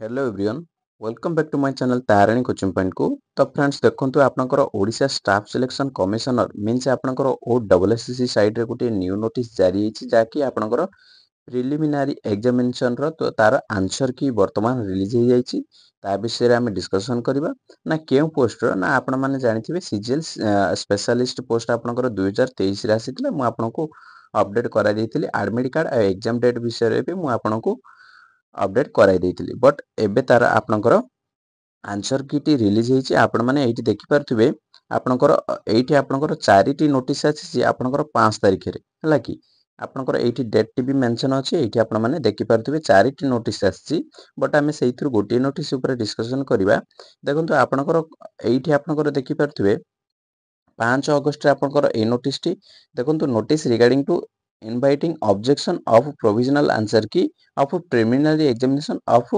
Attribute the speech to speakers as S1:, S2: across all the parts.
S1: Hello everyone welcome back to my channel Tarini coaching point को। तो friends देखंतु आपनकर Odisha staff selection commissioner means आपनकर ओडब्ल्यूएसएससी साइड रे गोटे न्यू नोटिस जारी ହେଇଛି ଯାକି आपनकर प्रिलिमिनारी एग्जामिनेशन रो तो तार आंसर की वर्तमान रिलीज हो जाइछि। ता विषय रे हम डिस्कशन करबा ना केउ पोस्ट रो ना आपण माने जानिथिबे सीजीएल स्पेशलिस्ट पोस्ट आपनकर 2023 रे आसीतले मु आपनको अपडेट करा देइथिली एडमिट कार्ड आ एग्जाम डेट विषय रे भी मु आपनको अपडेट कराई देइथिली बट एबे तार आपनकर आंसर कीटी रिलीज ହେଇଛି। आपण माने एठी देखि पारथिबे आपनकर एठी आपनकर चारिटी नोटिस अछि जे आपनकर 5 तारिख रे हला कि आपनकर एठी डेट टी भी मेंशन अछि। एठी आपण माने देखि पारथिबे चारिटी नोटिस आछि बट हमें सेहिथुर गोटे नोटिस ऊपर डिस्कशन करबा। देखंतु आपनकर एठी आपनकर देखि पारथिबे 5 अगस्त रे आपनकर ए नोटिस टी देखंतु notice regarding to inviting objection of provisional answer key of preliminary examination of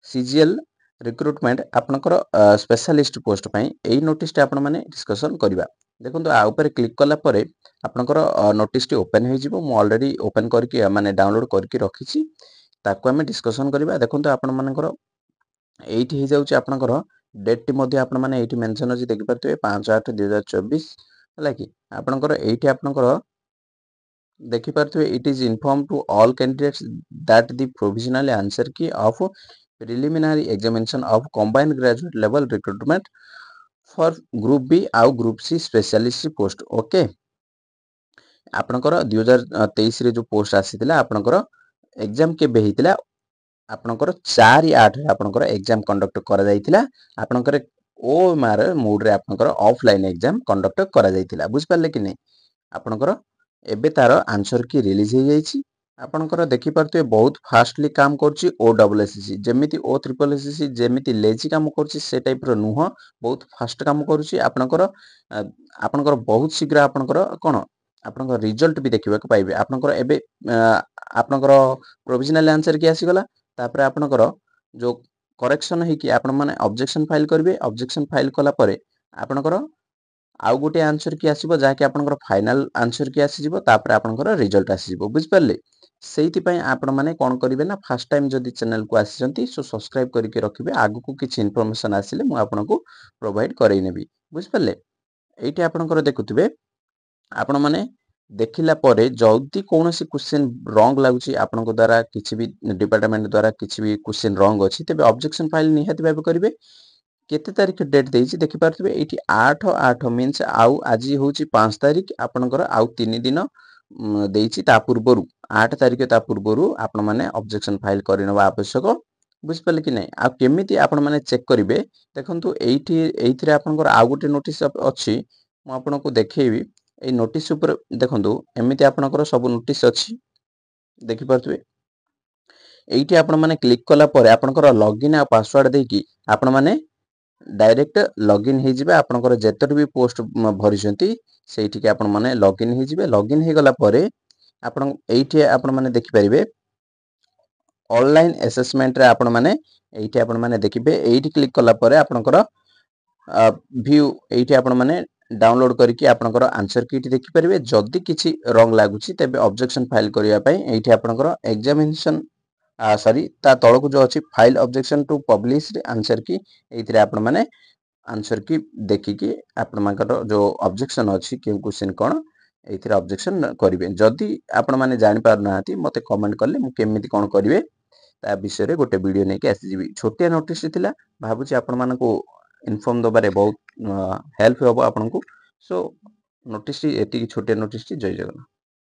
S1: CGL recruitment आपनकर स्पेशलिस्ट पोस्ट पई एई नोटिस टे आपण माने डिस्कशन करबा। देखंतु आ ऊपर क्लिक कला परे आपनकर नोटिस टे ओपन हे जिवो। मु ऑलरेडी ओपन करके माने डाउनलोड करके रखिछि ताको हमें डिस्कशन करबा। देखंतु आपण मानकर एठी हे जाउछि आपनकर डेट टी मध्ये आपण माने एठी मेंशन अछि देखि परथिबे 5/8/2024 हला कि आपनकर एठी आपनकर देखि पारथिबे it is inform to all candidates that the provisional answer key of preliminary examination of combined graduate level recruitment for group B आउ group C specialist post okay. आपनकर 2023 रे जो पोस्ट आसीतिला आपनकर एग्जाम केबे हेतिला आपनकर 4/8 रे आपनकर एग्जाम कंडक्ट करा जायतिला। आपनकर ओएमआर मोड रे आपनकर ऑफलाइन एग्जाम कंडक्ट करा जायतिला बुझ पारले कि नै। आपनकर एबे तार आंसर की रिलीज हो जाइछि। आपनकर देखि पारथिबे बहुत फास्टली काम करछि ओडब्ल्यूएसएससी जेमिति ओ ट्रिपल एसएससी जेमिति लेजी काम करछि से टाइप रो नुह बहुत फास्ट काम करछि। आपनकर बहुत शीघ्र आपनकर कोन आपनकर रिजल्ट भी देखिबा को पाइबे। आपनकर एबे आपनकर प्रोविजनल आंसर की आसी गला तापर आपनकर जो करेक्शन है कि आपण माने ऑब्जेक्शन फाइल करबे। ऑब्जेक्शन फाइल कला परे आपनकर आउ गोटे आंसर की आसीबो जाके आपनकर फाइनल आंसर की आसी जिवो तापर आपनकर रिजल्ट आसी जिवो बुझ पारले। सेहिति पई आपण माने कोन करिवे ना फर्स्ट टाइम जदी चैनल को आसीजंती सो सब्सक्राइब करके रखिबे आगु को किछ इन्फॉर्मेशन आसीले मु आपनको प्रोवाइड करई नेबी बुझ पारले। एठी आपनकर देखुथिबे आपण माने देखिला परे जल्दी कोनोसी क्वेश्चन रॉन्ग लागुची आपनको द्वारा किछि भी डिपार्टमेंट द्वारा किछि भी क्वेश्चन रॉन्ग अछि तेबे ऑब्जेक्शन फाइल निहाती भाबे करिवे। केते तारिख डेट देइछि देखि पारथिबे एठी 8/8 मींस आउ आजि होउछि 5 तारिख आपनकर आउ 3 दिन देइछि ता पूर्वरु 8 तारिख ता पूर्वरु आपण माने ऑब्जेक्शन फाइल करिनबा आवश्यक बुझ पाले कि नै। आ केमिति आपण माने चेक करिवे देखंतु एइथिरे आपनकर आउ गोटे नोटिस अछि मु आपनको देखैबी। ए नोटिस ऊपर देखंतु एमिति आपनकर सब नोटिस अछि देखि पारथिबे। एइठी आपण माने क्लिक कला परे आपनकर लॉगिन आ पासवर्ड देकी आपण माने डायरेक्ट लॉगिन हे जिबे। आपनकर जेतर भी पोस्ट भरिसंती सेठी के आपण माने लॉगिन हे जिबे। लॉगिन हे गला परे आपण एइठी आपण माने देखि परिबे ऑनलाइन असेसमेंट रे आपण माने एइठी आपण माने देखिबे। एइठी क्लिक कला परे आपनकर व्यू एइठी आपण माने डाउनलोड करके आपनकर आंसर कीट देखि परिबे। जदी किछि रॉन्ग लागुची तबे ऑब्जेक्शन फाइल करिया पई एइठी आपनकर एग्जामिनेशन सॉरी ता तळकु जो अछि file objection to publish answer key एइथिरे आपण माने आंसर की देखि कि आपण मानकर जो ऑब्जेक्शन अछि के क्वेश्चन कोन एइथिरे ऑब्जेक्शन करिवे। जदी आपण माने जानि पार नाहंती मते कमेंट करले मु केमिति कोन करिवे ता विषय रे गोटे वीडियो नै के आसी जिवि। छोटिया नोटिस थिला भाबुची आपण मानको इन्फॉर्म दबारे बहुत हेल्प होबो आपनकु। सो नोटिस एति छोटिया नोटिस जय जगन्नाथ।